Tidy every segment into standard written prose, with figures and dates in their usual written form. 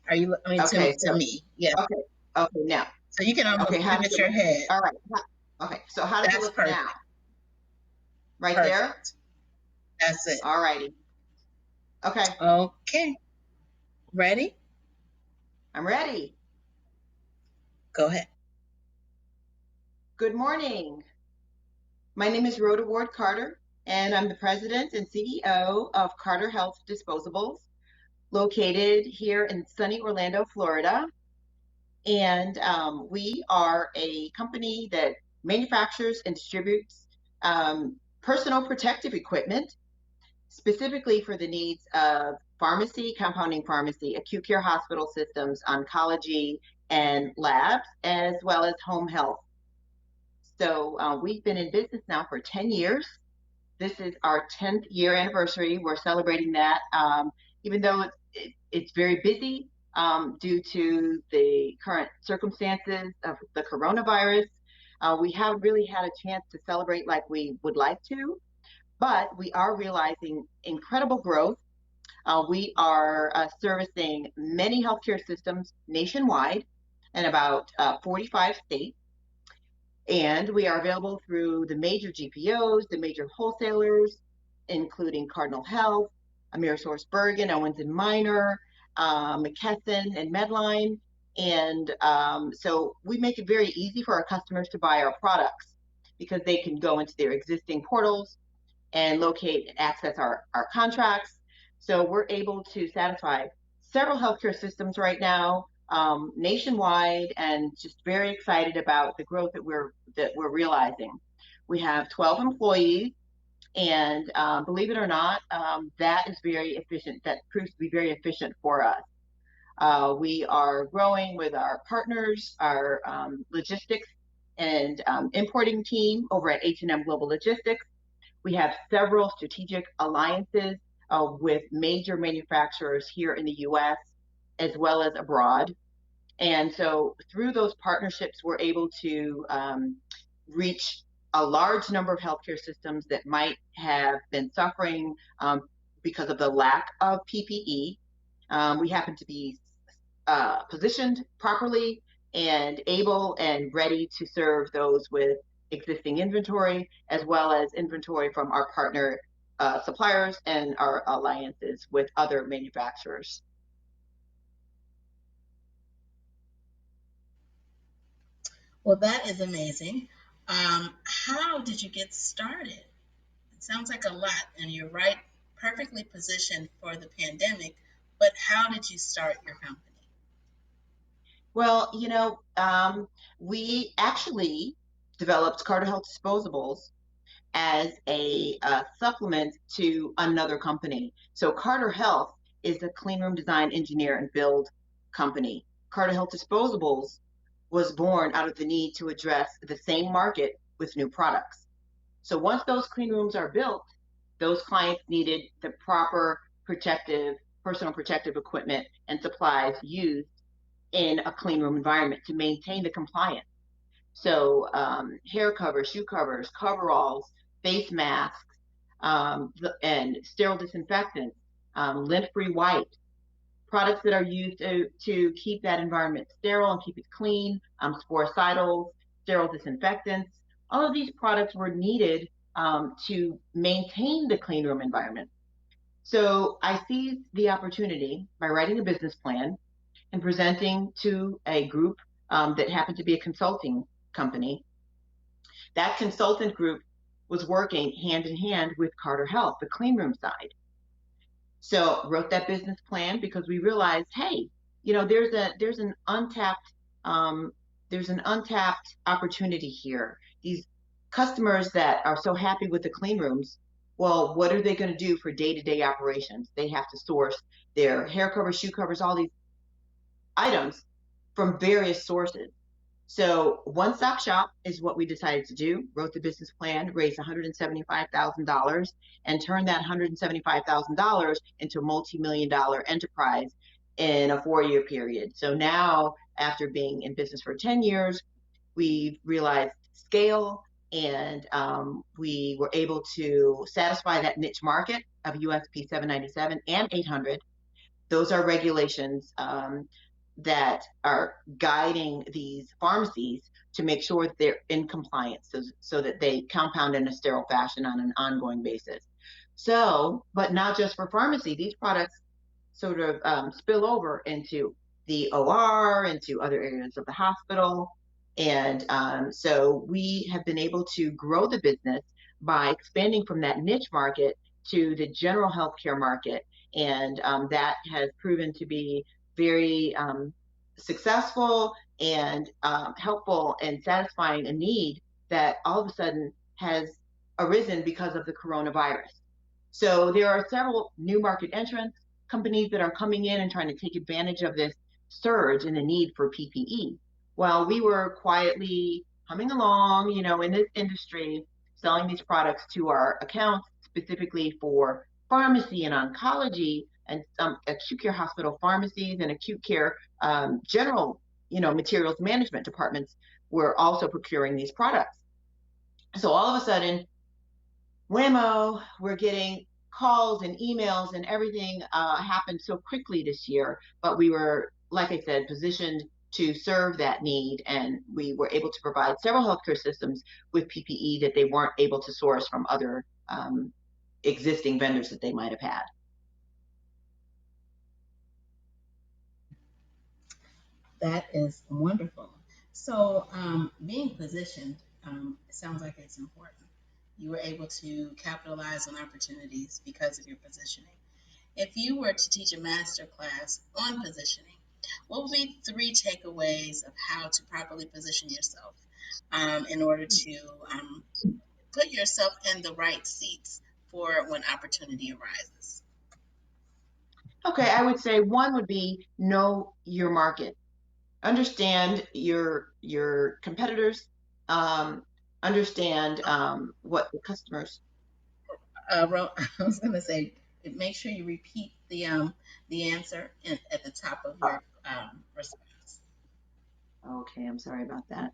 Are you, I mean, Okay, to so me. Yeah. okay, okay, now, So you can okay, almost how does pivot it your look? head. All right. Okay, so how does it That's look now? perfect. Right there? Perfect. That's it. All righty. Okay, Okay. Ready? I'm ready. Go ahead. Good morning. My name is Rhoda Carter, and I'm the president and CEO of Carter Health Disposables, located here in sunny Orlando, Florida. And we are a company that manufactures and distributes personal protective equipment, specifically for the needs of pharmacy, compounding pharmacy, acute care hospital systems, oncology, and labs, as well as home health. So we've been in business now for 10 years. This is our 10th year anniversary. We're celebrating that, even though it's very busy due to the current circumstances of the coronavirus. We haven't really had a chance to celebrate like we would like to, but we are realizing incredible growth. We are servicing many healthcare systems nationwide in about 45 states. And we are available through the major GPOs, the major wholesalers, including Cardinal Health, AmerisourceBergen, Owens and Minor, McKesson, and Medline. And so we make it very easy for our customers to buy our products because they can go into their existing portals and locate and access our contracts. So we're able to satisfy several healthcare systems right now, nationwide, and just very excited about the growth that we're realizing. We have 12 employees, and believe it or not, that is very efficient. That proves to be very efficient for us. We are growing with our partners, our logistics and importing team over at H&M Global Logistics. We have several strategic alliances with major manufacturers here in the US as well as abroad. And so through those partnerships, we're able to reach a large number of healthcare systems that might have been suffering because of the lack of PPE. We happen to be positioned properly and able and ready to serve those with existing inventory, as well as inventory from our partner suppliers and our alliances with other manufacturers. Well, that is amazing. How did you get started? It sounds like a lot, and you're right, perfectly positioned for the pandemic. But how did you start your company? Well, we actually developed Carter Health Disposables as a supplement to another company. So Carter Health is a clean room design, engineer, and build company. Carter Health Disposables was born out of the need to address the same market with new products. So once those clean rooms are built, those clients needed the proper protective, personal protective equipment and supplies used in a clean room environment to maintain the compliance. So hair covers, shoe covers, coveralls, face masks, and sterile disinfectants, lint-free white, products that are used to keep that environment sterile and keep it clean, sporicidals, sterile disinfectants. All of these products were needed to maintain the clean room environment. So I seized the opportunity by writing a business plan and presenting to a group that happened to be a consulting company. That consultant group was working hand in hand with Carter Health, the clean room side. So wrote that business plan because we realized, hey, there's an untapped um, opportunity here. These customers that are so happy with the clean rooms, well, what are they going to do for day-to-day operations? They have to source their hair covers, shoe covers, all these items from various sources. So one stop shop is what we decided to do. Wrote the business plan, raised $175,000, and turned that $175,000 into a multi-million dollar enterprise in a 4-year period. So now, after being in business for 10 years, we've realized scale, and we were able to satisfy that niche market of USP 797 and 800 those are regulations that are guiding these pharmacies to make sure that they're in compliance so that they compound in a sterile fashion on an ongoing basis. So, but not just for pharmacy, these products sort of spill over into the OR, into other areas of the hospital. And so we have been able to grow the business by expanding from that niche market to the general healthcare market. And that has proven to be very successful and helpful in satisfying a need that all of a sudden has arisen because of the coronavirus. So there are several new market entrants, companies that are coming in and trying to take advantage of this surge in the need for PPE. While we were quietly humming along, in this industry, selling these products to our accounts, specifically for pharmacy and oncology and some acute care hospital pharmacies and acute care general, materials management departments were also procuring these products. So all of a sudden, whammo, we're getting calls and emails and everything happened so quickly this year. But we were, like I said, positioned to serve that need. And we were able to provide several healthcare systems with PPE that they weren't able to source from other existing vendors that they might have had. That is wonderful. So, being positioned sounds like it's important. You were able to capitalize on opportunities because of your positioning. If you were to teach a master class on positioning, what would be three takeaways of how to properly position yourself in order to put yourself in the right seats for when opportunity arises? Okay, I would say one would be know your market, understand your competitors, understand what the customers. I was going to say, make sure you repeat the answer at the top of Oh, your response. okay, I'm sorry about that.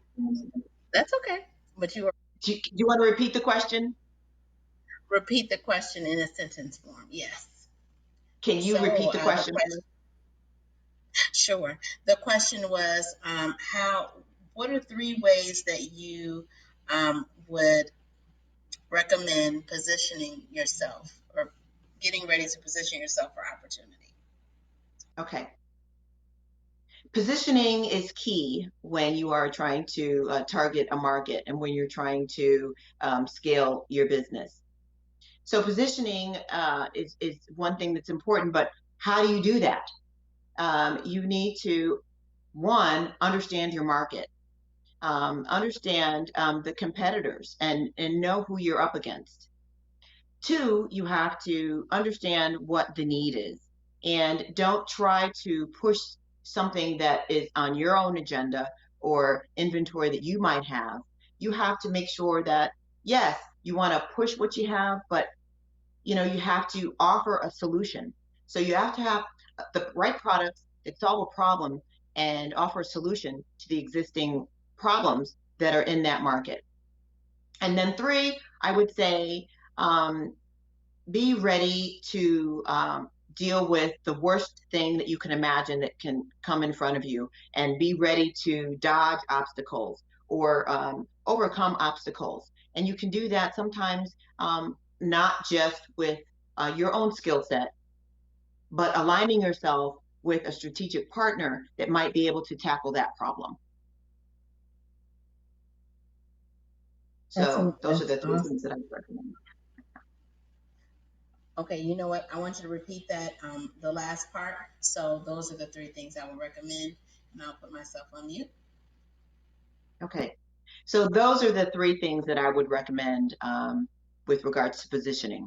That's okay, but you Do you want to repeat the question? repeat the question in a sentence form. Yes. Can you So repeat the the question? question, sure. The question was, how? What are three ways that you would recommend positioning yourself or getting ready to position yourself for opportunity? Okay. Positioning is key when you are trying to target a market and when you're trying to scale your business. So positioning is one thing that's important, but how do you do that? You need to, one, understand your market, understand the competitors, and know who you're up against. Two, you have to understand what the need is and don't try to push something that is on your own agenda or inventory that you might have. You have to make sure that, yes, you want to push what you have, but you have to offer a solution. So you have to have the right products that solve a problem and offer a solution to the existing problems that are in that market. And then three, I would say um, be ready to deal with the worst thing that you can imagine that can come in front of you and be ready to dodge obstacles or overcome obstacles. And you can do that sometimes not just with your own skill set, but aligning yourself with a strategic partner that might be able to tackle that problem. So those are That's the three awesome. things that I would recommend. Okay, you know what? I want you to repeat that the last part. So those are the three things I would recommend, and I'll put myself on mute. Okay. So those are the three things that I would recommend with regards to positioning.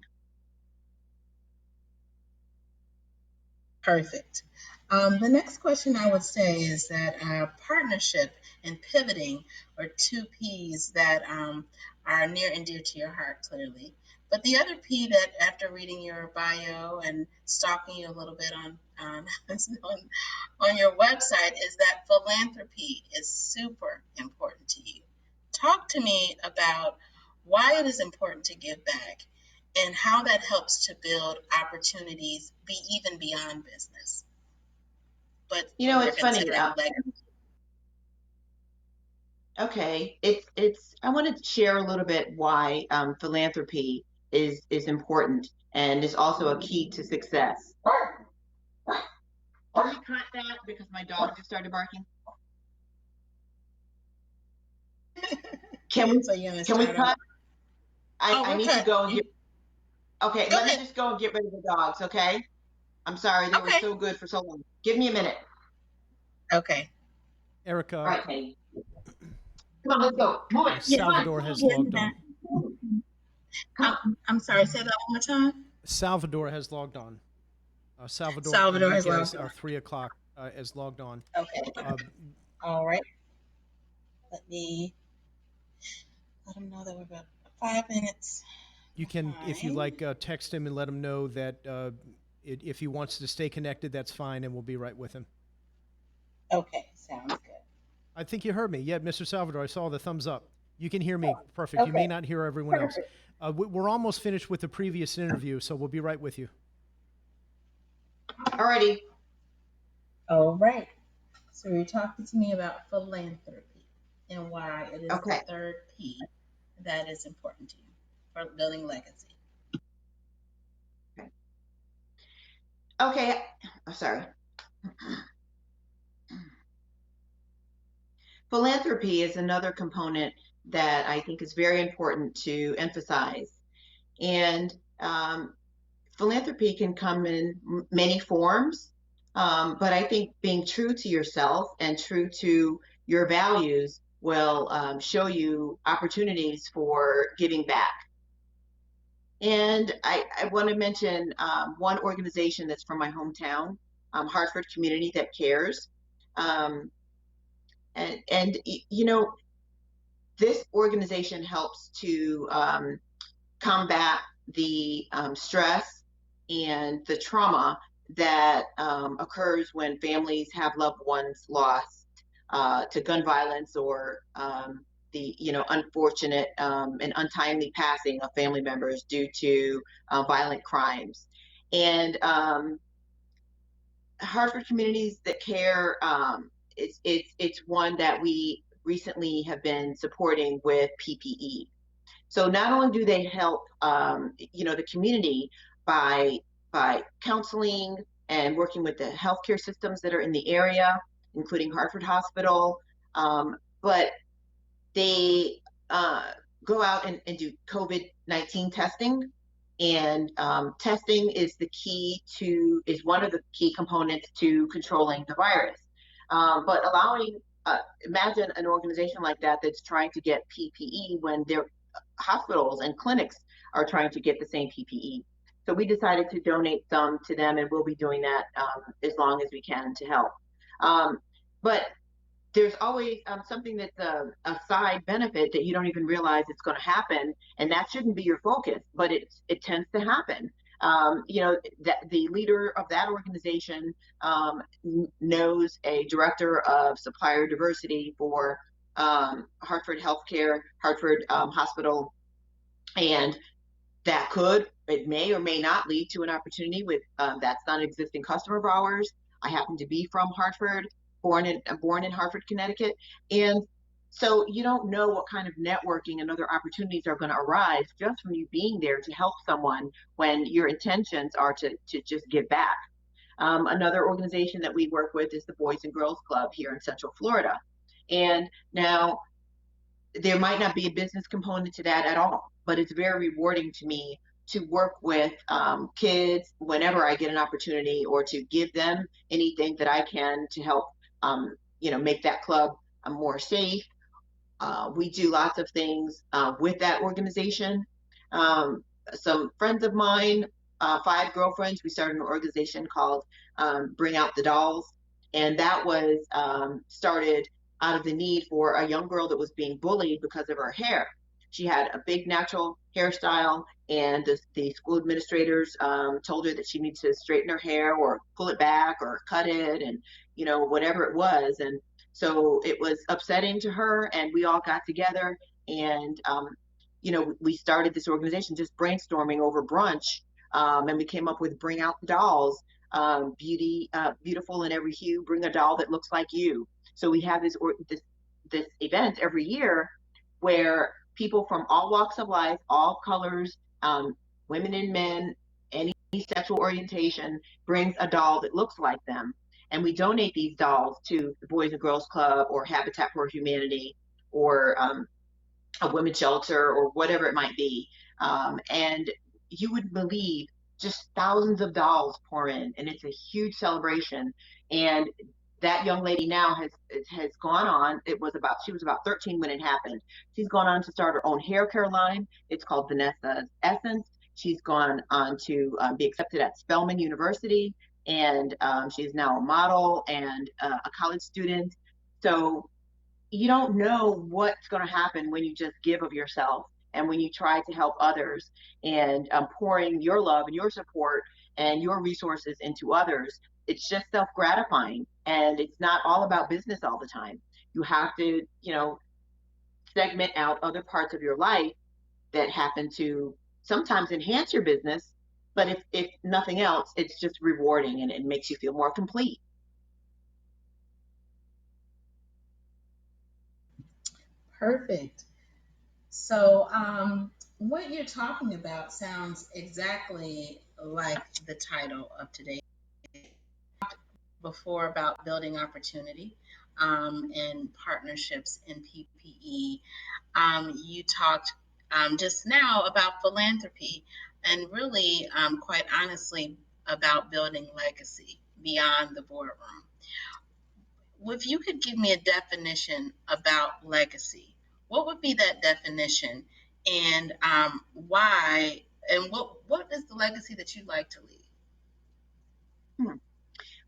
Perfect. The next question I would say is that partnership and pivoting are two P's that are near and dear to your heart, clearly. But the other P that, after reading your bio and stalking you a little bit on your website, is that philanthropy is super important to you. Talk to me about why it is important to give back and how that helps to build opportunities be even beyond business. but you're It's funny. considering like, Okay, it's. I want to share a little bit why philanthropy is important and is also a key to success. Can we cut that because my dog just started barking? Can we so you're gonna can we start over. cut? I Oh, I we're need to cut. go and get. Okay, Go let me ahead. just go and get rid of the dogs. Okay, I'm sorry they were Okay. so good for so long. Give me a minute. Okay. All Erica, right, Katie. Come on, let's go. Move it. Yeah. Come on, Salvador has Yes, logged ma'am. on. come on. I'm sorry. Say that one more time. Salvador has logged on. Salvador Salvador has Enriquez, logged on. 3 o'clock, is logged on. Okay. Uh, All right. Let me let him know that we're about 5 minutes you can, if you behind. like, text him and let him know that if he wants to stay connected, that's fine, and we'll be right with him. Okay. Sounds good. I think you heard me. Yeah, Mr. Salvador, I saw the thumbs up. You can hear me. Perfect. You may Okay. not hear everyone else. We're almost finished with the previous interview, so we'll be right with you. Alrighty. All right. So you're talking to me about philanthropy and why it is the Okay. third P that is important to you for building legacy. Okay. I'm sorry. Philanthropy is another component that I think is very important to emphasize. And philanthropy can come in many forms, but I think being true to yourself and true to your values will show you opportunities for giving back. And I want to mention one organization that's from my hometown, Hartford Community That Cares. Um, and this organization helps to combat the stress and the trauma that occurs when families have loved ones lost to gun violence or the unfortunate and untimely passing of family members due to violent crimes. And Hartford Communities That Care, it's one that we recently have been supporting with PPE. So not only do they help, the community by counseling and working with the healthcare systems that are in the area, including Hartford Hospital, but they go out and do COVID-19 testing. And testing is one of the key components to controlling the virus. But imagine an organization like that that's trying to get PPE when their hospitals and clinics are trying to get the same PPE. So we decided to donate some to them, and we'll be doing that as long as we can to help. But there's always something that's a side benefit that you don't even realize it's going to happen, and that shouldn't be your focus, but it tends to happen. That the leader of that organization knows a director of supplier diversity for Hartford Healthcare, Hartford Hospital, and it may or may not lead to an opportunity with that's not an existing customer of ours. I happen to be from Hartford, born in Hartford, Connecticut, and so you don't know what kind of networking and other opportunities are going to arise just from you being there to help someone when your intentions are to just give back. Another organization that we work with is the Boys and Girls Club here in Central Florida, and now there might not be a business component to that at all, but it's very rewarding to me to work with kids whenever I get an opportunity or to give them anything that I can to help, make that club more safe. We do lots of things with that organization. Um, some friends of mine, 5 girlfriends, we started an organization called Bring Out the Dolls. And that was started out of the need for a young girl that was being bullied because of her hair. She had a big natural hairstyle, and the school administrators told her that she needed to straighten her hair or pull it back or cut it, and whatever it was. And so it was upsetting to her, and we all got together and we started this organization just brainstorming over brunch, and we came up with Bring Out the Dolls. beautiful in every hue, bring a doll that looks like you. So we have this event every year where people from all walks of life, all colors, women and men, any sexual orientation, brings a doll that looks like them. And we donate these dolls to the Boys and Girls Club or Habitat for Humanity or a women's shelter or whatever it might be. And you would believe just thousands of dolls pour in, and it's a huge celebration. And that young lady now has gone on. She was about 13 when it happened. She's gone on to start her own hair care line. It's called Vanessa's Essence. She's gone on to be accepted at Spelman University, and she's now a model and a college student. So you don't know what's going to happen when you just give of yourself and when you try to help others and pouring your love and your support and your resources into others. It's just self-gratifying, and it's not all about business all the time. You have to, segment out other parts of your life that happen to sometimes enhance your business, but if nothing else, it's just rewarding and it makes you feel more complete. Perfect. So, what you're talking about sounds exactly like the title of today. Before about building opportunity and partnerships in PPE. You talked just now about philanthropy and really, quite honestly, about building legacy beyond the boardroom. If you could give me a definition about legacy, what would be that definition, and why? And what is the legacy that you'd like to leave? Hmm.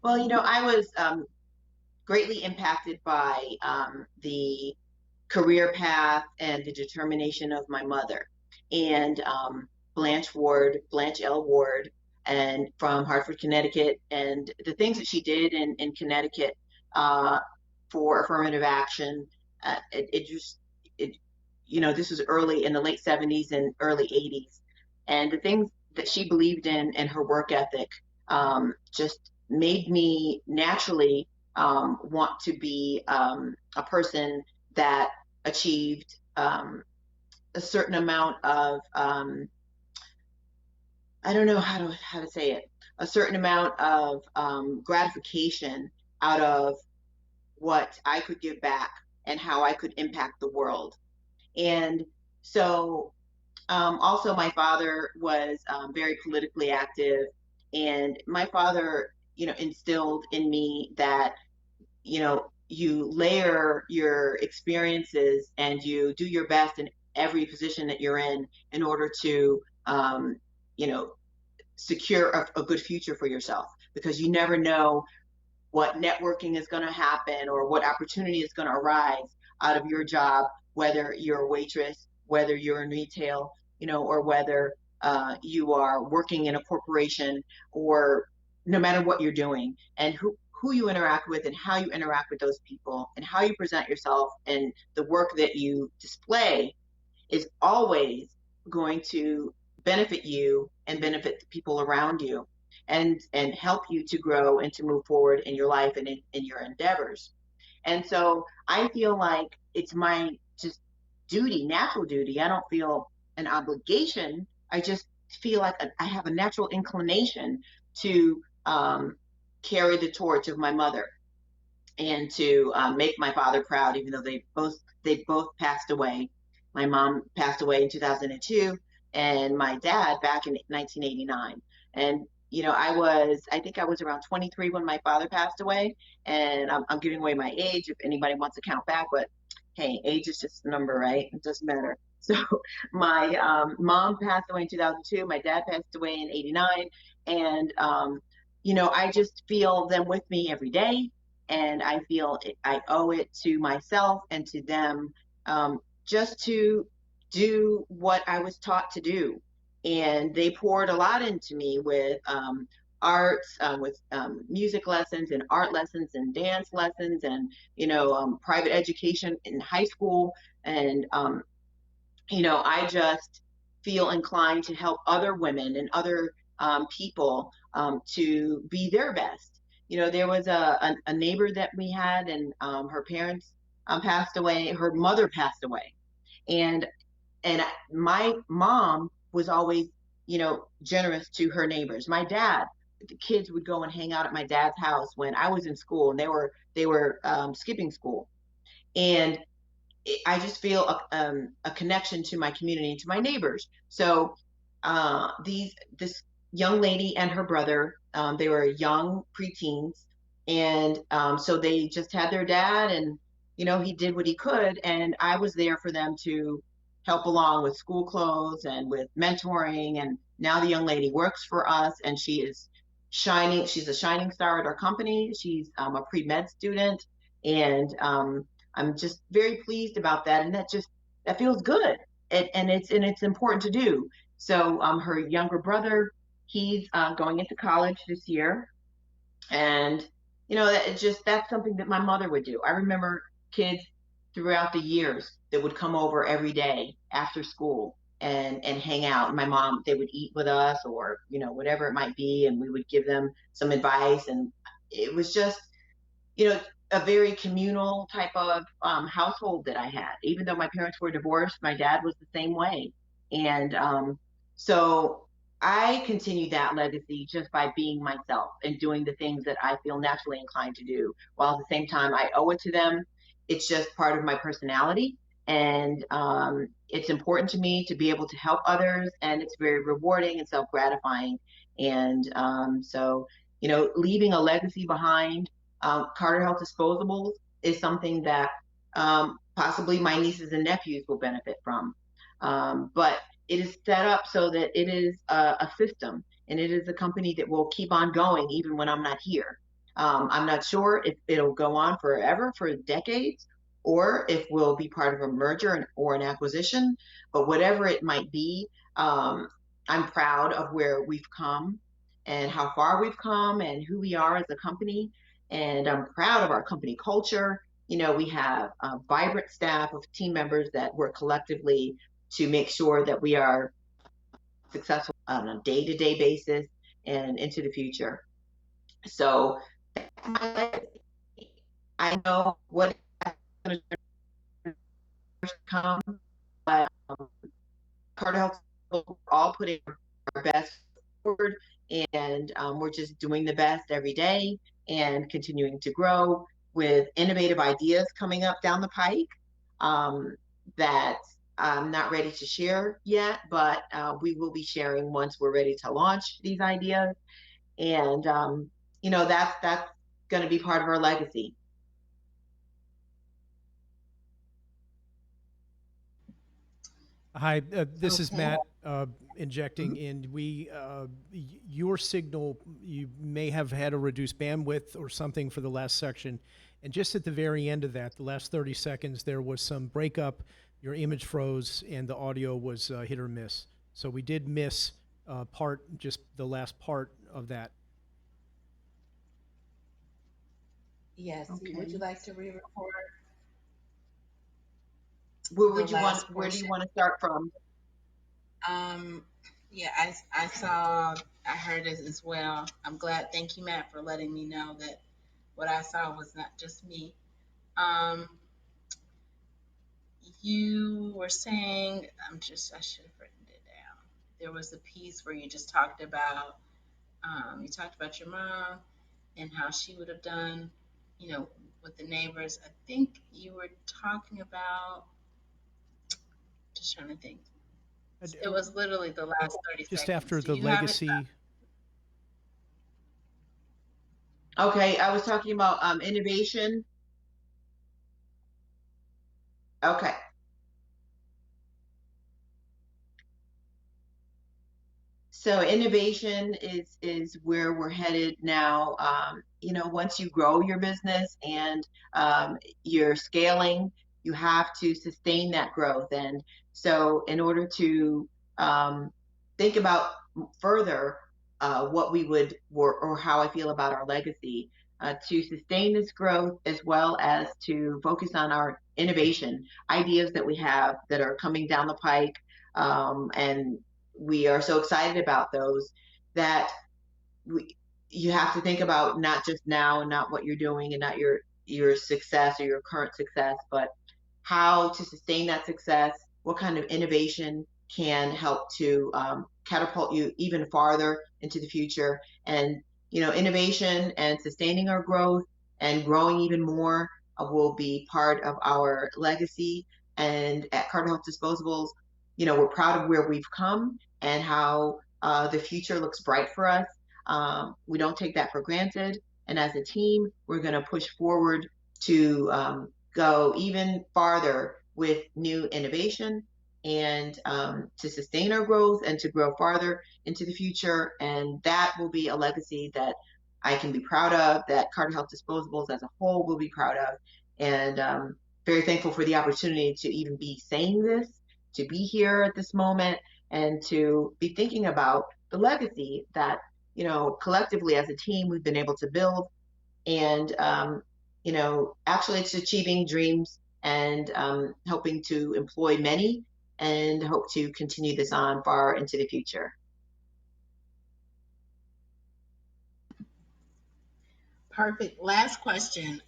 Well, I was greatly impacted by the career path and the determination of my mother. And Blanche L. Ward, and from Hartford, Connecticut, and the things that she did in Connecticut uh, for affirmative action. It just, it, this was early in the late 70s and early 80s. And the things that she believed in and her work ethic just made me naturally want to be a person that achieved a certain amount of I don't know how to say it, a certain amount of gratification out of what I could give back and how I could impact the world. And so also my father was very politically active, and my father, instilled in me that you layer your experiences and you do your best in every position that you're in order to you know secure a good future for yourself, because you never know what networking is going to happen or what opportunity is going to arise out of your job, whether you're a waitress, whether you're in retail, or whether you are working in a corporation, or no matter what you're doing, and who you interact with and how you interact with those people and how you present yourself and the work that you display is always going to benefit you and benefit the people around you, and help you to grow and to move forward in your life and in your endeavors. And so I feel like it's my just duty, natural duty. I don't feel an obligation. I just feel like I have a natural inclination to carry the torch of my mother and to make my father proud, even though they both passed away. My mom passed away in 2002, and my dad back in 1989. And I think I was around 23 when my father passed away, and I'm giving away my age if anybody wants to count back, but hey, age is just a number, right? It doesn't matter. So my mom passed away in 2002. My dad passed away in 89, and I just feel them with me every day, and I feel I owe it to myself and to them, just to do what I was taught to do. And they poured a lot into me with arts, with music lessons and art lessons and dance lessons, and private education in high school. And I just feel inclined to help other women and other people to be their best. There was a neighbor that we had, and her parents passed away. Her mother passed away, and my mom was always, generous to her neighbors. My dad, the kids would go and hang out at my dad's house when I was in school, and they were skipping school, and I just feel a connection to my community and to my neighbors. So this young lady and her brother, they were young preteens, and so they just had their dad, and he did what he could, and I was there for them to help along with school clothes and with mentoring. And now the young lady works for us, and she is shining. She's a shining star at our company. She's a pre-med student, and I'm just very pleased about that, and that feels good, and it's important to do. So her younger brother, he's going into college this year, and that's something that my mother would do. I remember kids throughout the years that would come over every day after school and hang out. And my mom, they would eat with us, or whatever it might be, and we would give them some advice, and it was just you know, a very communal type of household that I had. Even though my parents were divorced, my dad was the same way. And so I continue that legacy just by being myself and doing the things that I feel naturally inclined to do, while at the same time I owe it to them. It's just part of my personality. And it's important to me to be able to help others, and it's very rewarding and self gratifying. And leaving a legacy behind, Carter Health Disposables is something that possibly my nieces and nephews will benefit from. But it is set up so that it is a system, and it is a company that will keep on going even when I'm not here. I'm not sure if it'll go on forever, for decades, or if we'll be part of a merger or an acquisition. But whatever it might be, I'm proud of where we've come and how far we've come and who we are as a company. And I'm proud of our company culture. We have a vibrant staff of team members that work collectively to make sure that we are successful on a day-to-day basis and into the future. So I know what is going to come, but Carter Health, we're all putting our best forward, and we're just doing the best every day and continuing to grow with innovative ideas coming up down the pike, that I'm not ready to share yet, but we will be sharing once we're ready to launch these ideas. And that's going to be part of our legacy. Hi, this is Okay. Matt, injecting in. Your signal, you may have had a reduced bandwidth or something for the last section. And just at the very end of that, the last 30 seconds, there was some breakup. Your image froze and the audio was hit or miss. So we did miss just the last part of that. Yes. Okay. Would you like to re-record Where the would you want? last Where do you portion? want to start from? Yeah, I heard it as well. I'm glad. Thank you, Matt, for letting me know that what I saw was not just me. Um, you were saying, I should have written it down. There was a piece where you just you talked about your mom and how she would have done, you know, with the neighbors. I think you were talking about, just trying to think. It was literally the last 30 Just seconds. after Do the you have it? legacy. Okay, I was talking about innovation. Okay. So innovation is where we're headed now. Once you grow your business and you're scaling, you have to sustain that growth. And so, in order to think about further what we would, or how I feel about our legacy, to sustain this growth as well as to focus on our innovation ideas that we have that are coming down the pike, and we are so excited about those, that you have to think about not just now and not what you're doing and not your success or your current success, but how to sustain that success, what kind of innovation can help to catapult you even farther into the future. And, innovation and sustaining our growth and growing even more will be part of our legacy. And at Carter Health Disposables, we're proud of where we've come and how the future looks bright for us. We don't take that for granted. And as a team, we're going to push forward to go even farther with new innovation and to sustain our growth and to grow farther into the future. And that will be a legacy that I can be proud of, that Carter Health Disposables as a whole will be proud of. And very thankful for the opportunity to even be saying this, to be here at this moment, and to be thinking about the legacy that, collectively as a team we've been able to build. And actually it's achieving dreams and helping to employ many, and hope to continue this on far into the future. Perfect. Last question.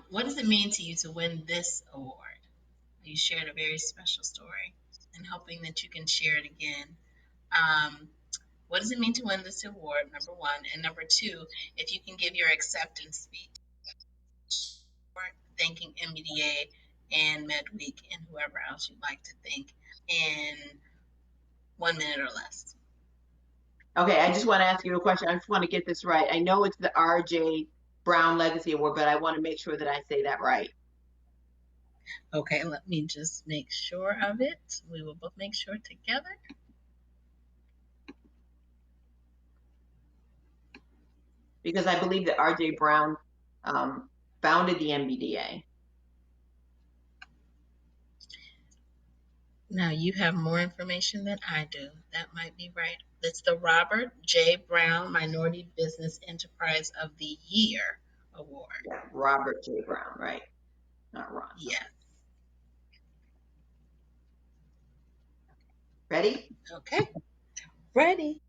What does it mean to you to win this award? You shared a very special story, and hoping that you can share it again. Um, what does it mean to win this award, number one? And number two, if you can give your acceptance speech for thanking MBDA and MedWeek and whoever else you'd like to thank in 1 minute or less. Okay, I just want to ask you a question. I just want to get this right. I know it's the RJ Brown Legacy Award, but I want to make sure that I say that right. Okay, let me just make sure of it. We will both make sure together. Because I believe that RJ Brown founded the MBDA. Now you have more information than I do. That might be right. It's the Robert J. Brown Minority Business Enterprise of the Year Award. Yeah, Robert J. Brown, right? Not Ron. Yes. Ready? Okay. Ready.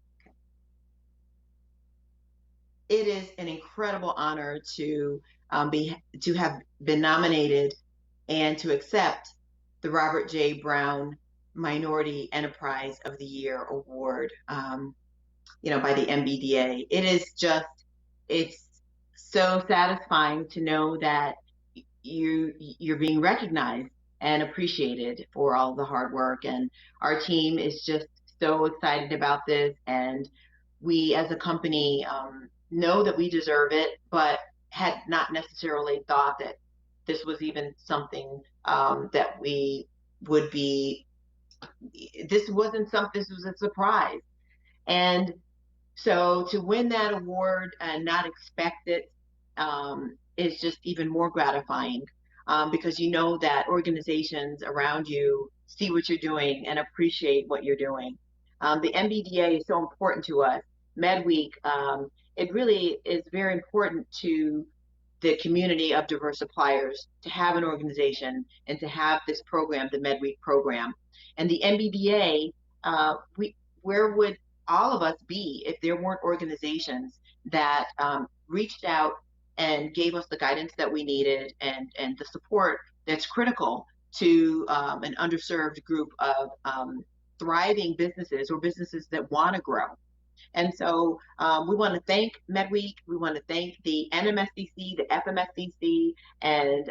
It is an incredible honor to have been nominated and to accept the Robert J. Brown Minority Enterprise of the Year Award, by the MBDA. It's so satisfying to know that you're being recognized and appreciated for all the hard work. And our team is just so excited about this. And we as a company know that we deserve it, but had not necessarily thought that this was even something that we would be. This wasn't something. This was a surprise, and so to win that award and not expect it is just even more gratifying, because you know that organizations around you see what you're doing and appreciate what you're doing. The MBDA is so important to us. MedWeek, it really is very important to the community of diverse suppliers to have an organization and to have this program, the MedWeek program. And the MBDA, where would all of us be if there weren't organizations that reached out and gave us the guidance that we needed, and the support that's critical to an underserved group of thriving businesses or businesses that want to grow. And so we want to thank MedWeek. We want to thank the NMSDC, the FMSDC, and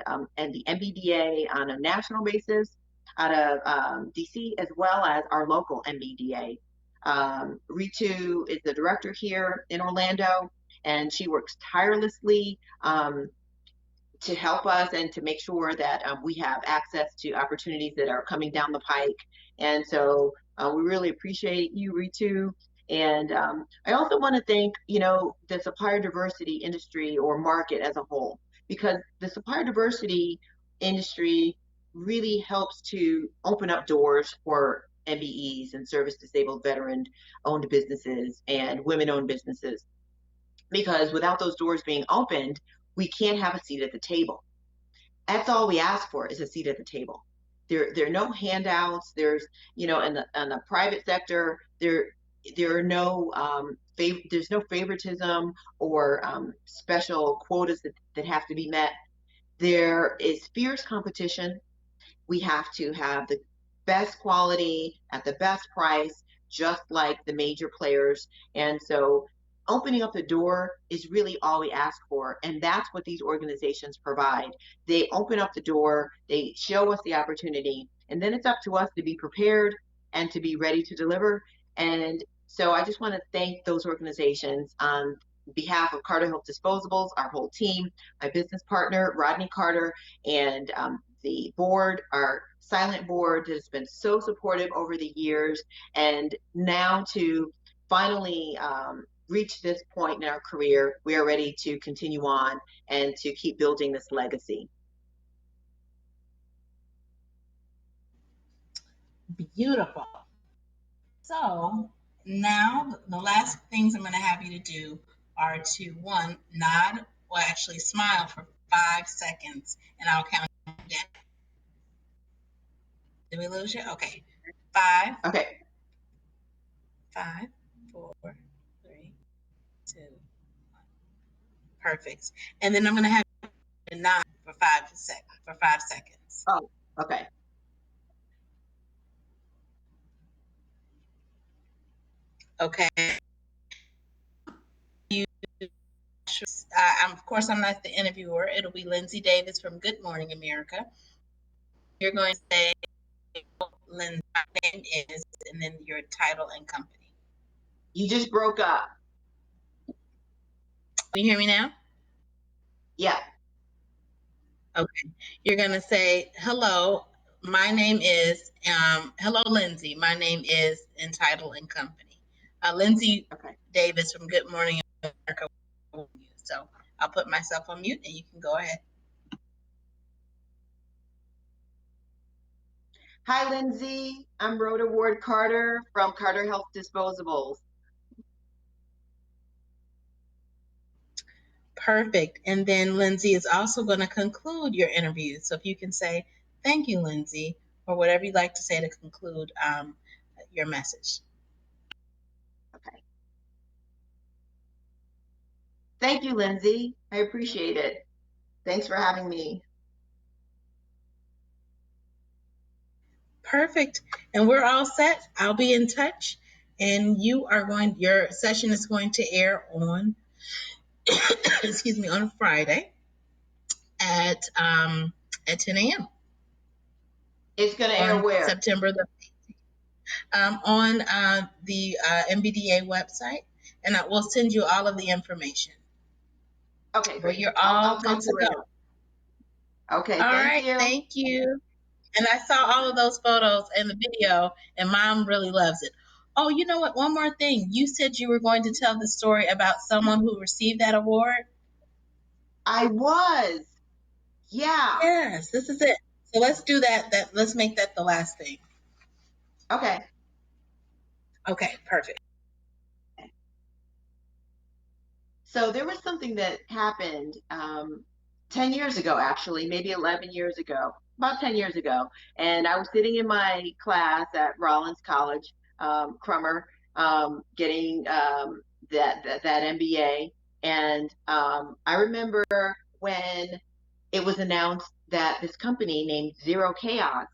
the MBDA on a national basis out of DC, as well as our local MBDA. Ritu is the director here in Orlando, and she works tirelessly to help us and to make sure that we have access to opportunities that are coming down the pike. And so we really appreciate you, Ritu. And I also want to thank, the supplier diversity industry or market as a whole, because the supplier diversity industry really helps to open up doors for MBEs and service disabled veteran owned businesses and women owned businesses. Because without those doors being opened, we can't have a seat at the table. That's all we ask for, is a seat at the table. There are no handouts. There's, in the private sector, there are no there's no favoritism or special quotas that have to be met. There is fierce competition. We have to have the best quality at the best price, just like the major players. And so opening up the door is really all we ask for. And that's what these organizations provide. They open up the door, they show us the opportunity, and then it's up to us to be prepared and to be ready to deliver. And so I just want to thank those organizations on behalf of Carter Health Disposables, our whole team, my business partner, Rodney Carter, and the board, our silent board that has been so supportive over the years. And now to finally reach this point in our career, we are ready to continue on and to keep building this legacy. Beautiful. So now the last things I'm going to have you to do are to one, nod or actually smile for 5 seconds, and I'll count down. Did we lose you? Okay. Five, Okay. 5, 4, 3, 2. Perfect. And then I'm going to have you to nod for 5 seconds. Oh, okay. Okay. You, of course, I'm not the interviewer. It'll be Lindsay Davis from Good Morning America. You're going to say, Lindsay, my name is, and then your title and company. You just broke up. Can you hear me now? Yeah. Okay. You're going to say, hello, my name is, hello, Lindsay. My name is Entitled and Company. Lindsay Okay. Davis from Good Morning America. So I'll put myself on mute and you can go ahead. Hi, Lindsay. I'm Roda Carter from Carter Health Disposables. Perfect. And then Lindsay is also going to conclude your interview. So if you can say, thank you, Lindsay, or whatever you'd like to say to conclude your message. Okay. Thank you, Lindsay. I appreciate it. Thanks for having me. Perfect. And we're all set. I'll be in touch. And your session is going to air on, excuse me, on Friday at 10 a.m. It's going to air on where? September the on the MBDA website, and I will send you all of the information. Okay, But great. you're I'll all talk good to you to later. go. Okay, All thank right, you. thank you. And I saw all of those photos and the video, and Mom really loves it. Oh, you know what? One more thing. You said you were going to tell the story about someone who received that award. I was. Yeah. Yes, this is it. So let's do that. Let's make that the last thing. Okay. Okay, perfect. So there was something that happened 10 years ago, actually, maybe 11 years ago, about 10 years ago. And I was sitting in my class at Rollins College, Crummer, getting that MBA. And I remember when it was announced that this company named Zero Chaos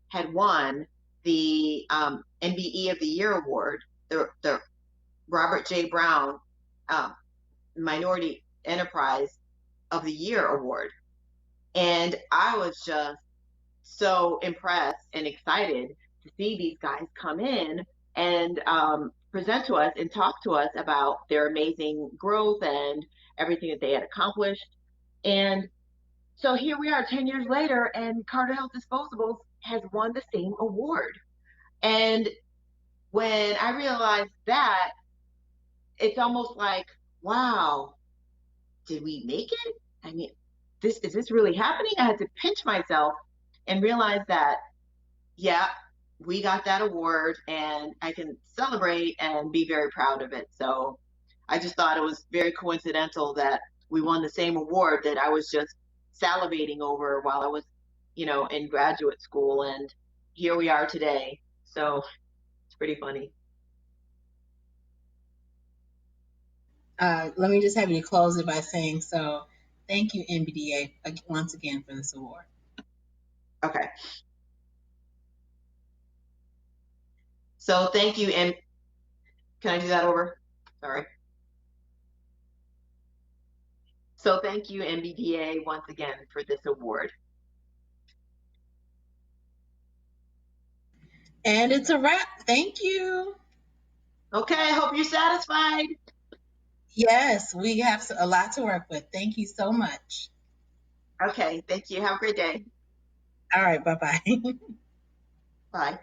had won the MBE of the Year award, the Robert J. Brown um, Minority Enterprise of the Year award. And I was just so impressed and excited to see these guys come in and present to us and talk to us about their amazing growth and everything that they had accomplished. And so here we are 10 years later, and Carter Health Disposables has won the same award. And when I realized that, it's almost like, wow, did we make it? I mean, is this really happening? I had to pinch myself and realize that, yeah, we got that award and I can celebrate and be very proud of it. So I just thought it was very coincidental that we won the same award that I was just salivating over while I was, in graduate school. And here we are today. So it's pretty funny. Let me just have you close it by saying so. Thank you, NBDA, once again for this award. Okay. So thank you, and can I do that over? Sorry. So thank you, NBDA, once again for this award. And it's a wrap. Thank you. Okay, I hope you're satisfied. Yes, we have a lot to work with. Thank you so much. Okay, thank you. Have a great day. All right, bye bye. Bye.